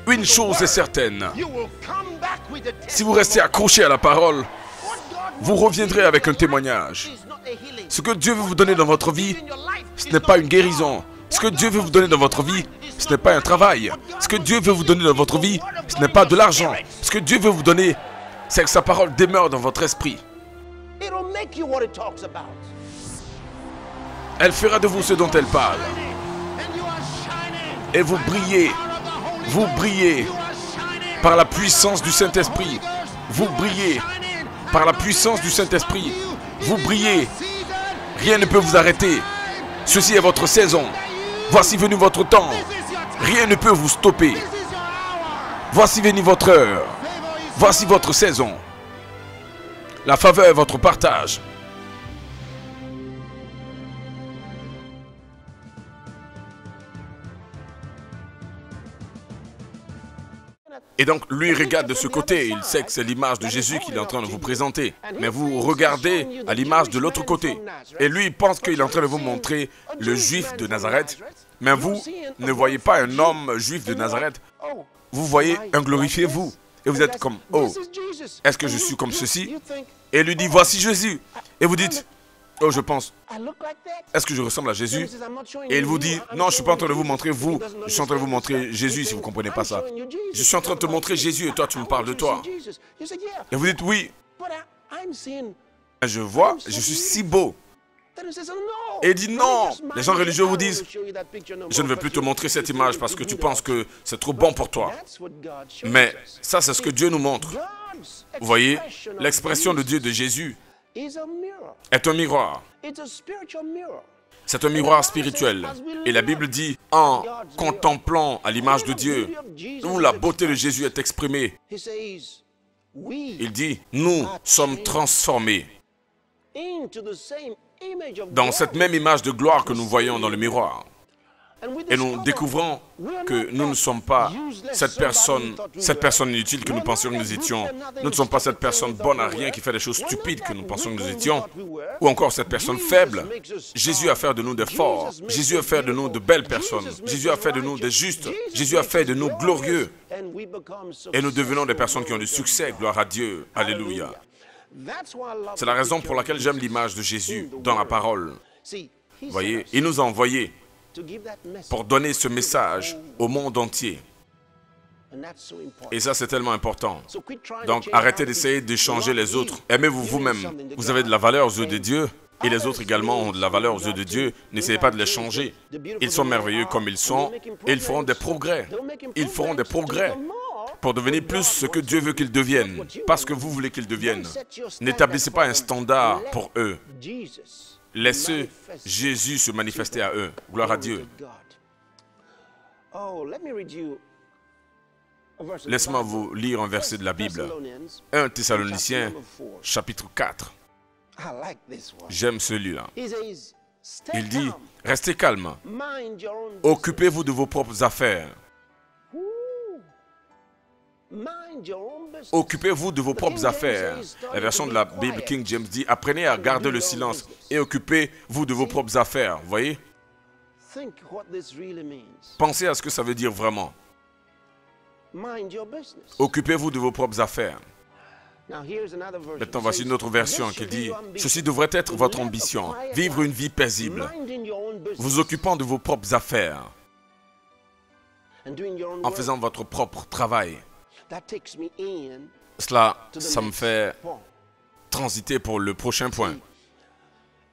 Une chose est certaine, si vous restez accroché à la parole, vous reviendrez avec un témoignage. Ce que Dieu veut vous donner dans votre vie, ce n'est pas une guérison. Ce que Dieu veut vous donner dans votre vie, ce n'est pas un travail. Ce que Dieu veut vous donner dans votre vie, ce n'est pas de l'argent. Ce que Dieu veut vous donner, c'est que sa parole demeure dans votre esprit. Elle fera de vous ce dont elle parle. Et vous brillez par la puissance du Saint-Esprit. Vous brillez par la puissance du Saint-Esprit. Vous brillez. Rien ne peut vous arrêter. Ceci est votre saison. Voici venu votre temps. Rien ne peut vous stopper. Voici venu votre heure. Voici votre saison. La faveur est votre partage. Et donc, lui regarde de ce côté, il sait que c'est l'image de Jésus qu'il est en train de vous présenter. Mais vous regardez à l'image de l'autre côté. Et lui, il pense qu'il est en train de vous montrer le juif de Nazareth. Mais vous ne voyez pas un homme juif de Nazareth. Vous voyez un glorifié vous. Et vous êtes comme, oh, est-ce que je suis comme ceci? Et il lui dit, voici Jésus. Et vous dites, oh, je pense, est-ce que je ressemble à Jésus? Et il vous dit, non, je ne suis pas en train de vous montrer vous, je suis en train de vous montrer Jésus, si vous ne comprenez pas ça. Je suis en train de te montrer Jésus et toi, tu me parles de toi. Et vous dites, oui, je vois, je suis si beau. Et il dit, non, les gens religieux vous disent, je ne vais plus te montrer cette image parce que tu penses que c'est trop bon pour toi. Mais ça, c'est ce que Dieu nous montre. Vous voyez, l'expression de Dieu de Jésus est un miroir. C'est un miroir spirituel. Et la Bible dit, en contemplant à l'image de Dieu, où la beauté de Jésus est exprimée, il dit, nous sommes transformés dans cette même image de gloire que nous voyons dans le miroir. Et nous découvrons que nous ne sommes pas cette personne inutile que nous pensions que nous étions. Nous ne sommes pas cette personne bonne à rien qui fait des choses stupides que nous pensions que nous étions. Ou encore cette personne faible. Jésus a fait de nous des forts. Jésus a fait de nous de belles personnes. Jésus a fait de nous des justes. Jésus a fait de nous glorieux. Et nous devenons des personnes qui ont du succès. Gloire à Dieu. Alléluia. C'est la raison pour laquelle j'aime l'image de Jésus dans la parole. Vous voyez, il nous a envoyés pour donner ce message au monde entier. Et ça, c'est tellement important. Donc, arrêtez d'essayer de changer les autres. Aimez-vous vous-même. Vous avez de la valeur aux yeux de Dieu. Et les autres également ont de la valeur aux yeux de Dieu. N'essayez pas de les changer. Ils sont merveilleux comme ils sont. Et ils feront des progrès. Ils feront des progrès pour devenir plus ce que Dieu veut qu'ils deviennent. Parce que vous voulez qu'ils deviennent. N'établissez pas un standard pour eux. Laissez Jésus se manifester à eux. Gloire à Dieu. Laisse-moi vous lire un verset de la Bible. 1 Thessaloniciens, chapitre 4. J'aime celui-là. Il dit, restez calme. Occupez-vous de vos propres affaires. Occupez-vous de vos propres affaires. La version de la Bible King James dit, apprenez à garder le silence et occupez-vous de vos propres affaires. Vous voyez? Pensez à ce que ça veut dire vraiment. Occupez-vous de vos propres affaires. Maintenant, voici une autre version qui dit, ceci devrait être votre ambition, vivre une vie paisible, vous occupant de vos propres affaires, en faisant votre propre travail. Cela, ça me fait transiter pour le prochain point.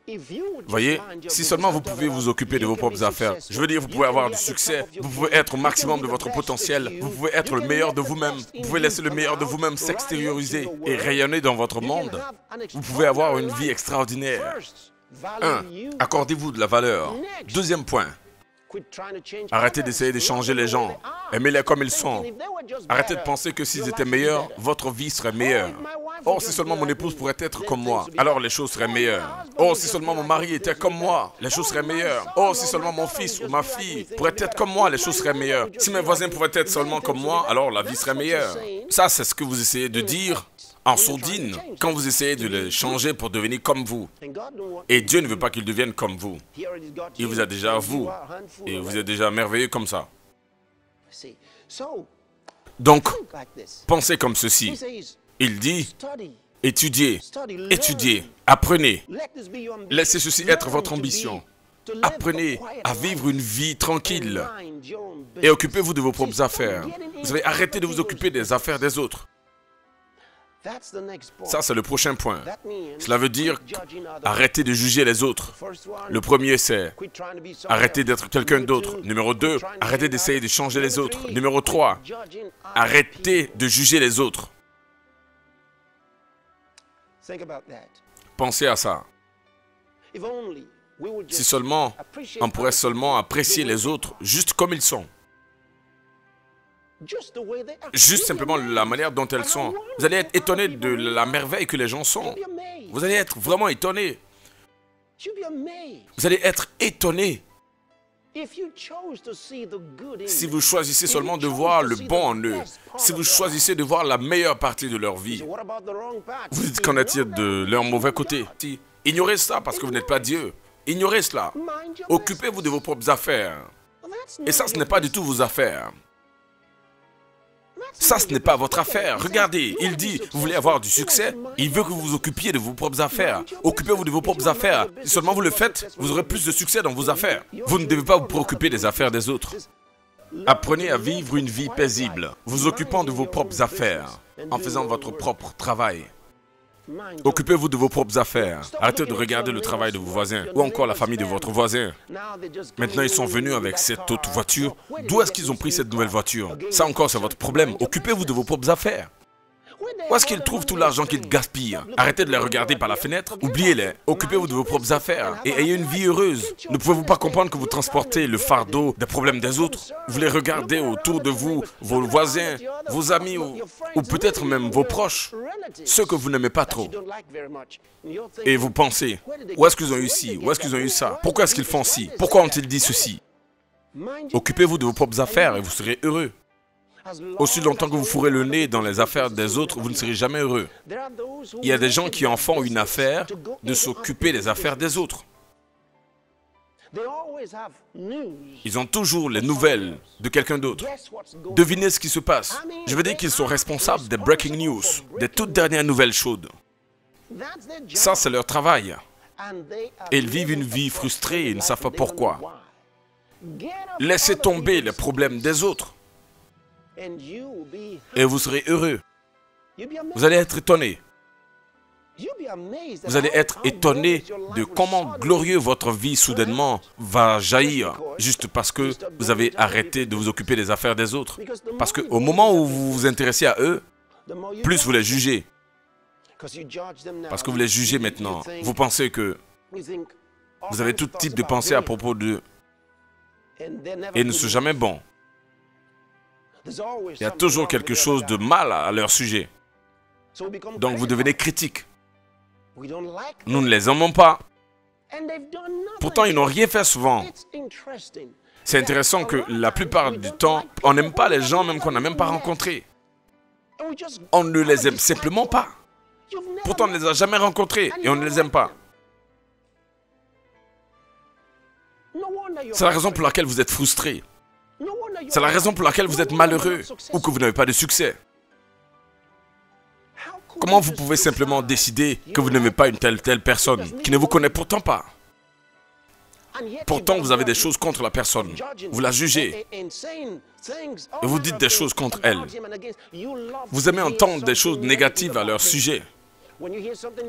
Vous voyez, si seulement vous pouvez vous occuper de vos propres affaires, je veux dire, vous pouvez avoir du succès, vous pouvez être au maximum de votre potentiel, vous pouvez être le meilleur de vous-même, vous pouvez laisser le meilleur de vous-même s'extérioriser et rayonner dans votre monde. Vous pouvez avoir une vie extraordinaire. 1. Accordez-vous de la valeur. Deuxième point. Arrêtez d'essayer de changer les gens. Aimez-les comme ils sont. Arrêtez de penser que s'ils étaient meilleurs, votre vie serait meilleure. Oh, si seulement mon épouse pourrait être comme moi, alors les choses seraient meilleures. Oh, si seulement mon mari était comme moi, les choses seraient meilleures. Oh, si seulement mon fils ou ma fille pourrait être comme moi, les choses seraient meilleures. Si mes voisins pouvaient être seulement comme moi, alors la vie serait meilleure. Ça, c'est ce que vous essayez de dire en sourdine quand vous essayez de les changer pour devenir comme vous. Et Dieu ne veut pas qu'ils deviennent comme vous. Il vous a déjà vous. Et vous êtes déjà merveilleux comme ça. Donc, pensez comme ceci. Il dit, étudiez, étudiez, apprenez. Laissez ceci être votre ambition. Apprenez à vivre une vie tranquille et occupez-vous de vos propres affaires. Vous avez arrêté de vous occuper des affaires des autres. Ça, c'est le prochain point. Cela veut dire arrêtez de juger les autres. Le premier, c'est arrêtez d'être quelqu'un d'autre. Numéro 2, arrêtez d'essayer de changer les autres. Numéro 3, arrêtez de juger les autres. Pensez à ça. Si seulement on pourrait seulement apprécier les autres juste comme ils sont. Juste simplement la manière dont elles sont. Vous allez être étonné de la merveille que les gens sont. Vous allez être vraiment étonné. Vous allez être étonné. Si vous choisissez seulement de voir le bon en eux, si vous choisissez de voir la meilleure partie de leur vie, vous dites qu'en est-il de leur mauvais côté? Ignorez ça parce que vous n'êtes pas Dieu. Ignorez cela. Occupez-vous de vos propres affaires. Et ça, ce n'est pas du tout vos affaires. Ça, ce n'est pas votre affaire. Regardez, il dit, vous voulez avoir du succès? Il veut que vous vous occupiez de vos propres affaires. Occupez-vous de vos propres affaires. Si seulement vous le faites, vous aurez plus de succès dans vos affaires. Vous ne devez pas vous préoccuper des affaires des autres. Apprenez à vivre une vie paisible, vous occupant de vos propres affaires, en faisant votre propre travail. Occupez-vous de vos propres affaires. Arrêtez de regarder le travail de vos voisins ou encore la famille de votre voisin. Maintenant, ils sont venus avec cette autre voiture. D'où est-ce qu'ils ont pris cette nouvelle voiture? Ça encore, c'est votre problème. Occupez-vous de vos propres affaires. Où est-ce qu'ils trouvent tout l'argent qu'ils gaspillent? Arrêtez de les regarder par la fenêtre. Oubliez-les. Occupez-vous de vos propres affaires et ayez une vie heureuse. Ne pouvez-vous pas comprendre que vous transportez le fardeau des problèmes des autres? Vous les regardez autour de vous, vos voisins, vos amis ou peut-être même vos proches, ceux que vous n'aimez pas trop. Et vous pensez, où est-ce qu'ils ont eu ci? Où est-ce qu'ils ont eu ça? Pourquoi est-ce qu'ils font ci? Pourquoi ont-ils dit ceci? Occupez-vous de vos propres affaires et vous serez heureux. Aussi longtemps que vous fourrez le nez dans les affaires des autres, vous ne serez jamais heureux. Il y a des gens qui en font une affaire de s'occuper des affaires des autres. Ils ont toujours les nouvelles de quelqu'un d'autre. Devinez ce qui se passe. Je veux dire qu'ils sont responsables des breaking news, des toutes dernières nouvelles chaudes. Ça, c'est leur travail. Et ils vivent une vie frustrée et ils ne savent pas pourquoi. Laissez tomber les problèmes des autres. Et vous serez heureux. Vous allez être étonné. Vous allez être étonné de comment glorieux votre vie soudainement va jaillir juste parce que vous avez arrêté de vous occuper des affaires des autres. Parce qu'au moment où vous vous intéressez à eux, plus vous les jugez. Parce que vous les jugez maintenant. Vous pensez que vous avez tout type de pensées à propos d'eux. Et ils ne sont jamais bons. Il y a toujours quelque chose de mal à leur sujet. Donc vous devenez critique. Nous ne les aimons pas. Pourtant, ils n'ont rien fait souvent. C'est intéressant que la plupart du temps, on n'aime pas les gens même qu'on n'a même pas rencontrés. On ne les aime simplement pas. Pourtant, on ne les a jamais rencontrés et on ne les aime pas. C'est la raison pour laquelle vous êtes frustré. C'est la raison pour laquelle vous êtes malheureux ou que vous n'avez pas de succès. Comment vous pouvez simplement décider que vous n'aimez pas une telle personne qui ne vous connaît pourtant pas? Pourtant, vous avez des choses contre la personne. Vous la jugez. Et vous dites des choses contre elle. Vous aimez entendre des choses négatives à leur sujet.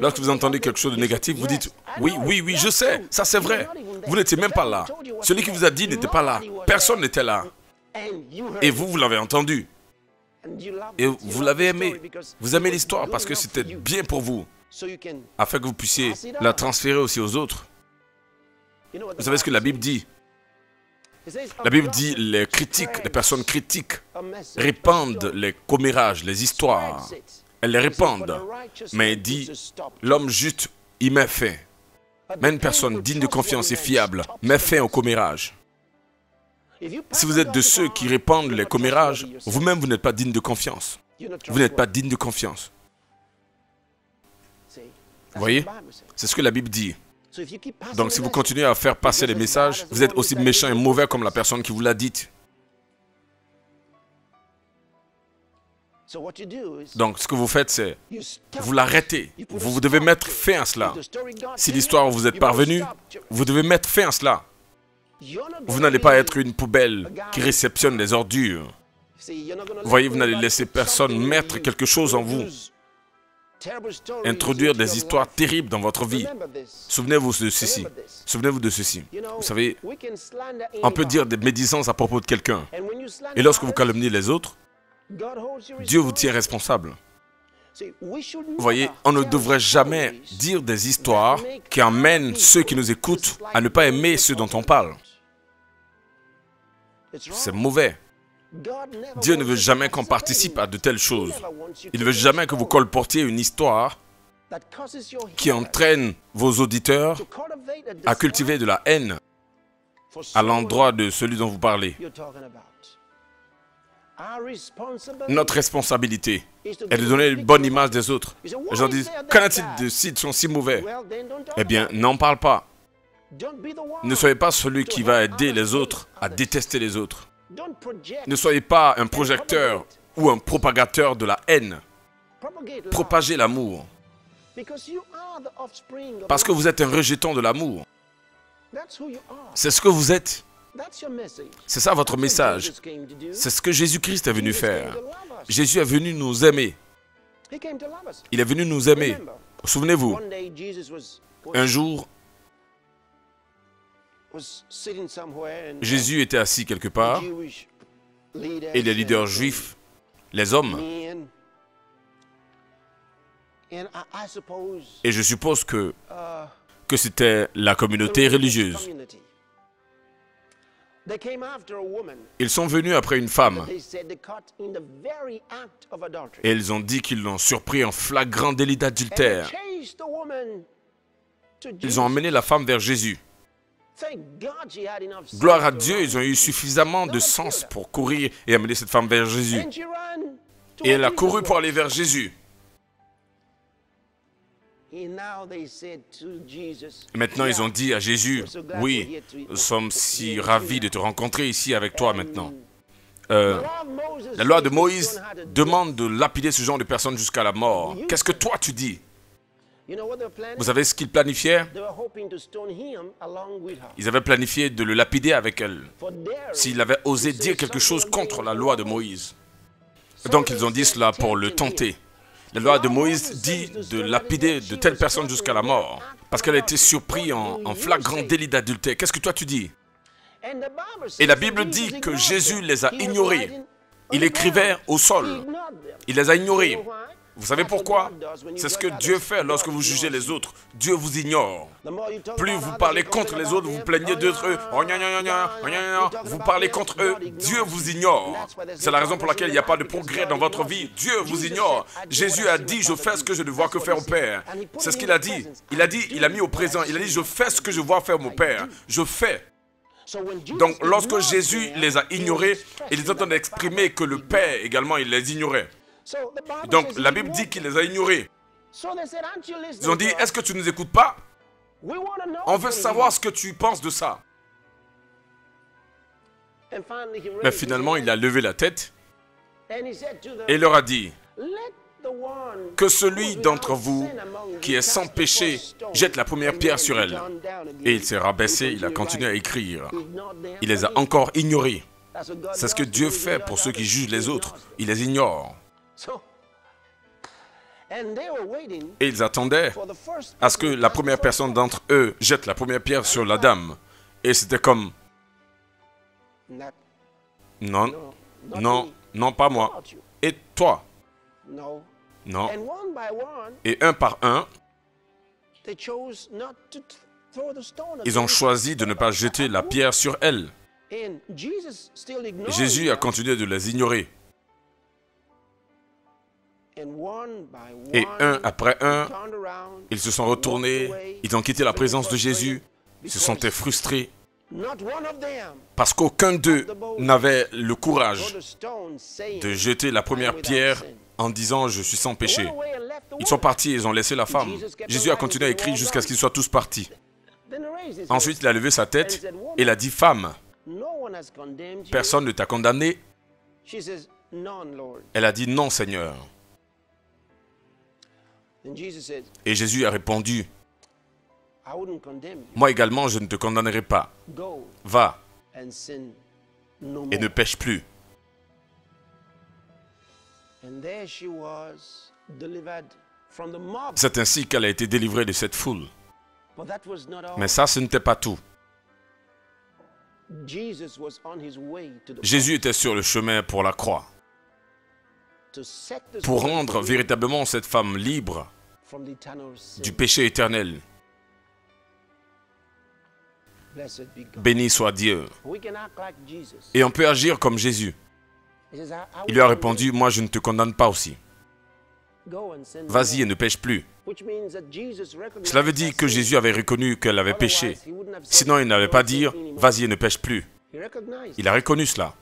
Lorsque vous entendez quelque chose de négatif, vous dites « Oui, oui, oui, je sais, ça c'est vrai. » Vous n'étiez même pas là. Celui qui vous a dit n'était pas là. Personne n'était là. Et vous, vous l'avez entendu. Et vous l'avez aimé. Vous aimez l'histoire parce que c'était bien pour vous, afin que vous puissiez la transférer aussi aux autres. Vous savez ce que la Bible dit? La Bible dit les critiques, les personnes critiques répandent les commérages, les histoires. Elles les répandent. Mais il dit, l'homme juste y met fin. Mais une personne digne de confiance et fiable met fin au commérage. Si vous êtes de ceux qui répandent les commérages, vous-même, vous n'êtes pas digne de confiance. Vous n'êtes pas digne de confiance. Vous voyez? C'est ce que la Bible dit. Donc si vous continuez à faire passer les messages, vous êtes aussi méchant et mauvais comme la personne qui vous l'a dit. Donc ce que vous faites, c'est vous l'arrêtez. Vous devez mettre fin à cela. Si l'histoire vous est parvenue, vous devez mettre fin à cela. Vous n'allez pas être une poubelle qui réceptionne les ordures. Vous voyez, vous n'allez laisser personne mettre quelque chose en vous. Introduire des histoires terribles dans votre vie. Souvenez-vous de ceci. Souvenez-vous de ceci. Vous savez, on peut dire des médisances à propos de quelqu'un. Et lorsque vous calomniez les autres, Dieu vous tient responsable. Vous voyez, on ne devrait jamais dire des histoires qui amènent ceux qui nous écoutent à ne pas aimer ceux dont on parle. C'est mauvais. Dieu ne veut jamais qu'on participe à de telles choses. Il ne veut jamais que vous colportiez une histoire qui entraîne vos auditeurs à cultiver de la haine à l'endroit de celui dont vous parlez. Notre responsabilité est de donner une bonne image des autres. Les gens disent, qu'en est-il de s'ils sont si mauvais? Eh bien, n'en parle pas. Ne soyez pas celui qui va aider les autres à détester les autres. Ne soyez pas un projecteur ou un propagateur de la haine. Propagez l'amour. Parce que vous êtes un rejeton de l'amour. C'est ce que vous êtes. C'est ça votre message. C'est ce que Jésus-Christ est venu faire. Jésus est venu nous aimer. Il est venu nous aimer. Souvenez-vous, un jour, Jésus était assis quelque part et les leaders juifs, les hommes, et je suppose que c'était la communauté religieuse. Ils sont venus après une femme et ils ont dit qu'ils l'ont surpris en flagrant délit d'adultère. Ils ont emmené la femme vers Jésus. Gloire à Dieu, ils ont eu suffisamment de sens pour courir et amener cette femme vers Jésus. Et elle a couru pour aller vers Jésus. Et maintenant, ils ont dit à Jésus, « Oui, nous sommes si ravis de te rencontrer ici avec toi maintenant. » La loi de Moïse demande de lapider ce genre de personnes jusqu'à la mort. Qu'est-ce que toi tu dis? Vous savez ce qu'ils planifiaient? Ils avaient planifié de le lapider avec elle, s'il avait osé dire quelque chose contre la loi de Moïse. Donc ils ont dit cela pour le tenter. La loi de Moïse dit de lapider de telles personnes jusqu'à la mort, parce qu'elle a été surprise en flagrant délit d'adultère. Qu'est-ce que toi tu dis? Et la Bible dit que Jésus les a ignorés. Il écrivait au sol. Il les a ignorés. Vous savez pourquoi? C'est ce que Dieu fait lorsque vous jugez les autres. Dieu vous ignore. Plus vous parlez contre les autres, vous plaignez d'eux, vous parlez contre eux, Dieu vous ignore. C'est la raison pour laquelle il n'y a pas de progrès dans votre vie. Dieu vous ignore. Jésus a dit, je fais ce que je ne vois que faire au Père. C'est ce qu'il a dit. Il a mis au présent. Il a dit, je fais ce que je vois faire mon Père. Je fais. Donc, lorsque Jésus les a ignorés, il est en train d'exprimer que le Père également, il les ignorait. Donc, la Bible dit qu'il les a ignorés. Ils ont dit, est-ce que tu ne nous écoutes pas? On veut savoir ce que tu penses de ça. Mais finalement, il a levé la tête et il leur a dit, que celui d'entre vous qui est sans péché jette la première pierre sur elle. Et il s'est rabaissé, il a continué à écrire. Il les a encore ignorés. C'est ce que Dieu fait pour ceux qui jugent les autres. Il les ignore. Et ils attendaient à ce que la première personne d'entre eux jette la première pierre sur la dame. Et c'était comme, non, non, non, pas moi. Et toi? Non. Et un par un, ils ont choisi de ne pas jeter la pierre sur elle. Jésus a continué de les ignorer. Et un après un, ils se sont retournés, ils ont quitté la présence de Jésus, ils se sentaient frustrés, parce qu'aucun d'eux n'avait le courage de jeter la première pierre en disant « Je suis sans péché ». Ils sont partis et ils ont laissé la femme. Jésus a continué à écrire jusqu'à ce qu'ils soient tous partis. Ensuite, il a levé sa tête et il a dit « Femme, personne ne t'a condamné ?» Elle a dit « Non, Seigneur. » Et Jésus a répondu « Moi également, je ne te condamnerai pas. Va et ne pêche plus. » C'est ainsi qu'elle a été délivrée de cette foule. Mais ça, ce n'était pas tout. Jésus était sur le chemin pour la croix, pour rendre véritablement cette femme libre du péché éternel. Béni soit Dieu. Et on peut agir comme Jésus. Il lui a répondu, « Moi, je ne te condamne pas aussi. Vas-y et ne pêche plus. » Cela veut dire que Jésus avait reconnu qu'elle avait péché. Sinon, il n'avait pas dit, « Vas-y et ne pêche plus. » Il a reconnu cela.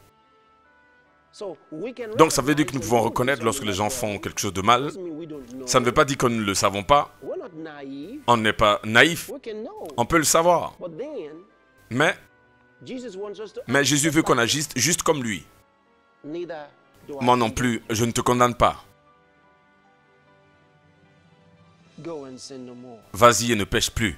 Donc, ça veut dire que nous pouvons reconnaître lorsque les gens font quelque chose de mal. Ça ne veut pas dire que nous ne le savons pas. On n'est pas naïf. On peut le savoir. Mais Jésus veut qu'on agisse juste comme lui. Moi non plus, je ne te condamne pas. Vas-y et ne pêche plus.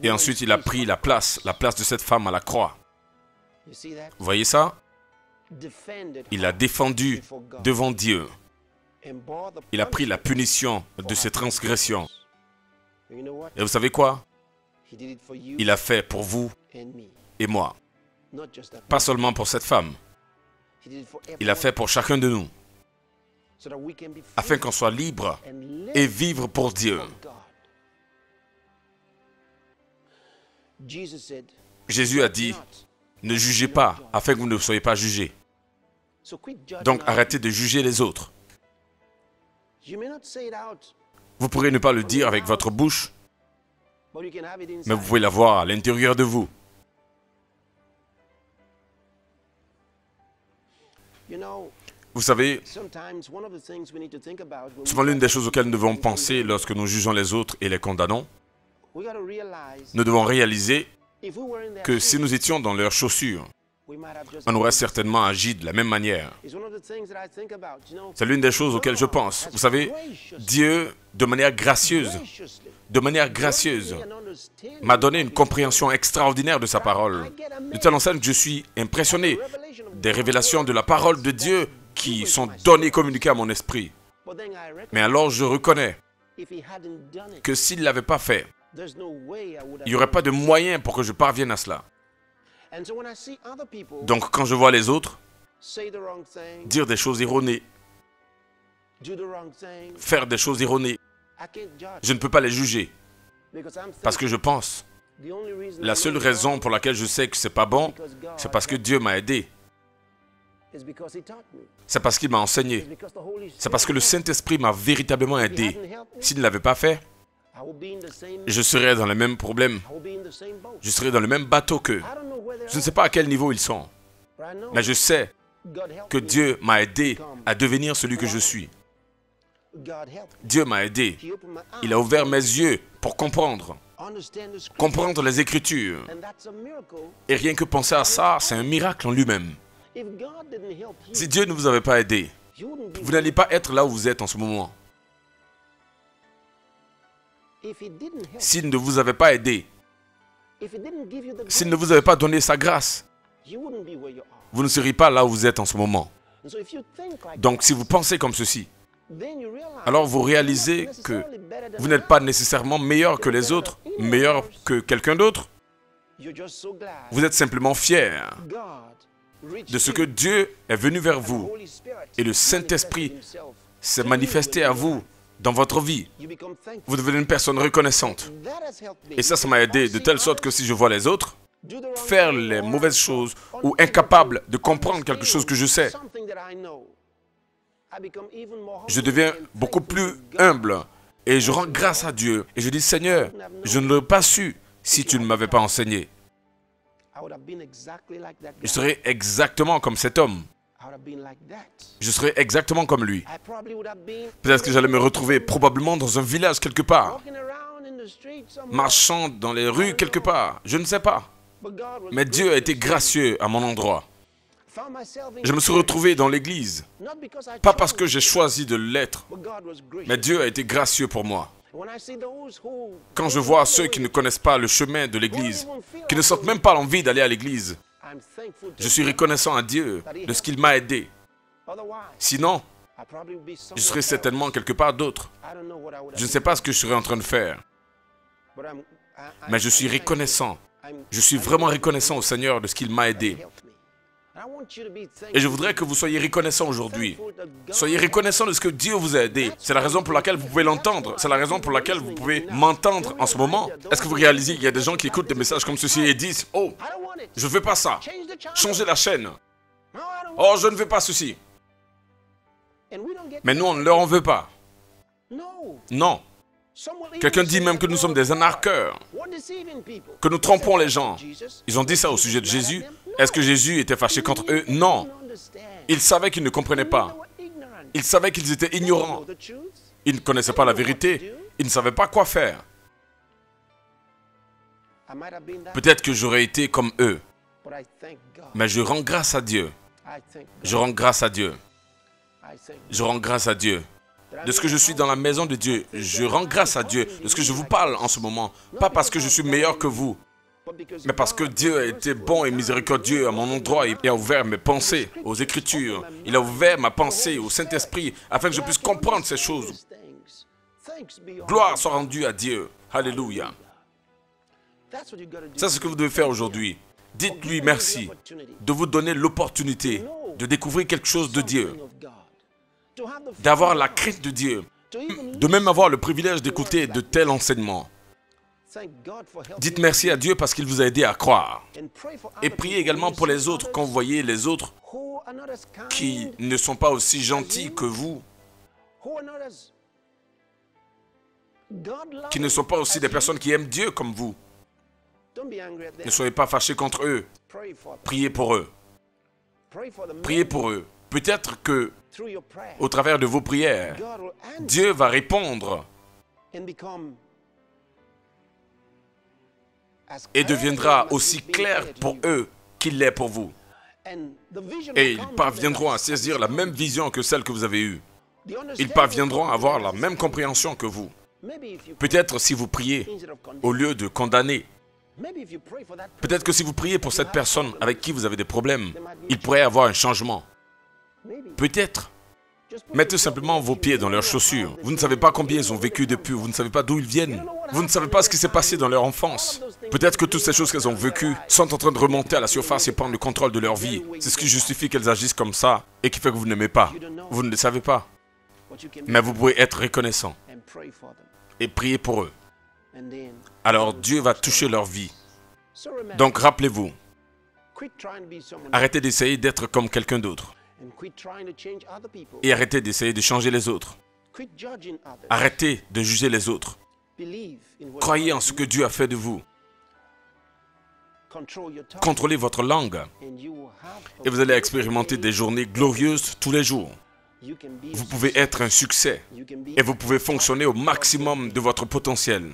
Et ensuite, il a pris la place de cette femme à la croix. Vous voyez ça? Il a défendu devant Dieu. Il a pris la punition de ses transgressions. Et vous savez quoi? Il a fait pour vous et moi. Pas seulement pour cette femme. Il a fait pour chacun de nous. Afin qu'on soit libre et vivre pour Dieu. Jésus a dit, ne jugez pas afin que vous ne soyez pas jugés. Donc arrêtez de juger les autres. Vous pourrez ne pas le dire avec votre bouche, mais vous pouvez l'avoir à l'intérieur de vous. Vous savez, souvent l'une des choses auxquelles nous devons penser lorsque nous jugeons les autres et les condamnons, nous devons réaliser que si nous étions dans leurs chaussures, on aurait certainement agi de la même manière. C'est l'une des choses auxquelles je pense. Vous savez, Dieu, de manière gracieuse, m'a donné une compréhension extraordinaire de sa parole. De telle enseigne que je suis impressionné des révélations de la parole de Dieu qui sont données et communiquées à mon esprit. Mais alors je reconnais que s'il ne l'avait pas fait, il n'y aurait pas de moyen pour que je parvienne à cela. Donc quand je vois les autres dire des choses erronées, faire des choses erronées, je ne peux pas les juger. Parce que je pense, la seule raison pour laquelle je sais que ce n'est pas bon, c'est parce que Dieu m'a aidé. C'est parce qu'il m'a enseigné. C'est parce que le Saint-Esprit m'a véritablement aidé. S'il ne l'avait pas fait, je serais dans les mêmes problèmes. Je serais dans le même bateau qu'eux. Je ne sais pas à quel niveau ils sont. Mais je sais que Dieu m'a aidé à devenir celui que je suis. Dieu m'a aidé. Il a ouvert mes yeux pour comprendre les Écritures. Et rien que penser à ça, c'est un miracle en lui-même. Si Dieu ne vous avait pas aidé, vous n'allez pas être là où vous êtes en ce moment. S'il ne vous avait pas aidé, s'il ne vous avait pas donné sa grâce, vous ne seriez pas là où vous êtes en ce moment. Donc si vous pensez comme ceci, alors vous réalisez que vous n'êtes pas nécessairement meilleur que les autres, meilleur que quelqu'un d'autre. Vous êtes simplement fier de ce que Dieu est venu vers vous et le Saint-Esprit s'est manifesté à vous dans votre vie. Vous devenez une personne reconnaissante. Et ça m'a aidé de telle sorte que si je vois les autres faire les mauvaises choses ou incapables de comprendre quelque chose que je sais, je deviens beaucoup plus humble et je rends grâce à Dieu. Et je dis, Seigneur, je ne l'aurais pas su si tu ne m'avais pas enseigné. Je serais exactement comme cet homme. Je serais exactement comme lui. Peut-être que j'allais me retrouver probablement dans un village quelque part, marchant dans les rues quelque part, je ne sais pas. Mais Dieu a été gracieux à mon endroit. Je me suis retrouvé dans l'église, pas parce que j'ai choisi de l'être, mais Dieu a été gracieux pour moi. Quand je vois ceux qui ne connaissent pas le chemin de l'église, qui ne sentent même pas l'envie d'aller à l'église, je suis reconnaissant à Dieu de ce qu'il m'a aidé. Sinon, je serais certainement quelque part d'autre. Je ne sais pas ce que je serais en train de faire. Mais je suis reconnaissant. Je suis vraiment reconnaissant au Seigneur de ce qu'il m'a aidé. Et je voudrais que vous soyez reconnaissants aujourd'hui. Soyez reconnaissants de ce que Dieu vous a aidé. C'est la raison pour laquelle vous pouvez l'entendre. C'est la raison pour laquelle vous pouvez m'entendre en ce moment. Est-ce que vous réalisez qu'il y a des gens qui écoutent des messages comme ceci et disent « Oh, je ne veux pas ça. Changez la chaîne. Oh, je ne veux pas ceci. » Mais nous, on ne leur en veut pas. Non. Quelqu'un dit même que nous sommes des arnaqueurs, que nous trompons les gens. Ils ont dit ça au sujet de Jésus. Est-ce que Jésus était fâché contre eux? Non. Ils savaient qu'ils ne comprenaient pas. Ils savaient qu'ils étaient ignorants. Ils ne connaissaient pas la vérité. Ils ne savaient pas quoi faire. Peut-être que j'aurais été comme eux. Mais je rends grâce à Dieu. Je rends grâce à Dieu. Je rends grâce à Dieu. De ce que je suis dans la maison de Dieu, je rends grâce à Dieu de ce que je vous parle en ce moment. Pas parce que je suis meilleur que vous, mais parce que Dieu a été bon et miséricordieux à mon endroit et a ouvert mes pensées aux Écritures. Il a ouvert ma pensée au Saint-Esprit afin que je puisse comprendre ces choses. Gloire soit rendue à Dieu. Alléluia. C'est ce que vous devez faire aujourd'hui. Dites-lui merci de vous donner l'opportunité de découvrir quelque chose de Dieu, d'avoir la crainte de Dieu, de même avoir le privilège d'écouter de tels enseignements. Dites merci à Dieu parce qu'il vous a aidé à croire. Et priez également pour les autres quand vous voyez les autres qui ne sont pas aussi gentils que vous, qui ne sont pas aussi des personnes qui aiment Dieu comme vous. Ne soyez pas fâchés contre eux. Priez pour eux. Priez pour eux. Peut-être que, au travers de vos prières, Dieu va répondre et deviendra aussi clair pour eux qu'il l'est pour vous. Et ils parviendront à saisir la même vision que celle que vous avez eue. Ils parviendront à avoir la même compréhension que vous. Peut-être si vous priez, au lieu de condamner, peut-être que si vous priez pour cette personne avec qui vous avez des problèmes, il pourrait y avoir un changement. Peut-être. Mettez simplement vos pieds dans leurs chaussures. Vous ne savez pas combien ils ont vécu depuis, vous ne savez pas d'où ils viennent. Vous ne savez pas ce qui s'est passé dans leur enfance. Peut-être que toutes ces choses qu'elles ont vécues sont en train de remonter à la surface et prendre le contrôle de leur vie. C'est ce qui justifie qu'elles agissent comme ça et qui fait que vous n'aimez pas. Vous ne le savez pas. Mais vous pouvez être reconnaissant et prier pour eux. Alors Dieu va toucher leur vie. Donc rappelez-vous, arrêtez d'essayer d'être comme quelqu'un d'autre. Et arrêtez d'essayer de changer les autres. Arrêtez de juger les autres. Croyez en ce que Dieu a fait de vous. Contrôlez votre langue. Et vous allez expérimenter des journées glorieuses tous les jours. Vous pouvez être un succès. Et vous pouvez fonctionner au maximum de votre potentiel.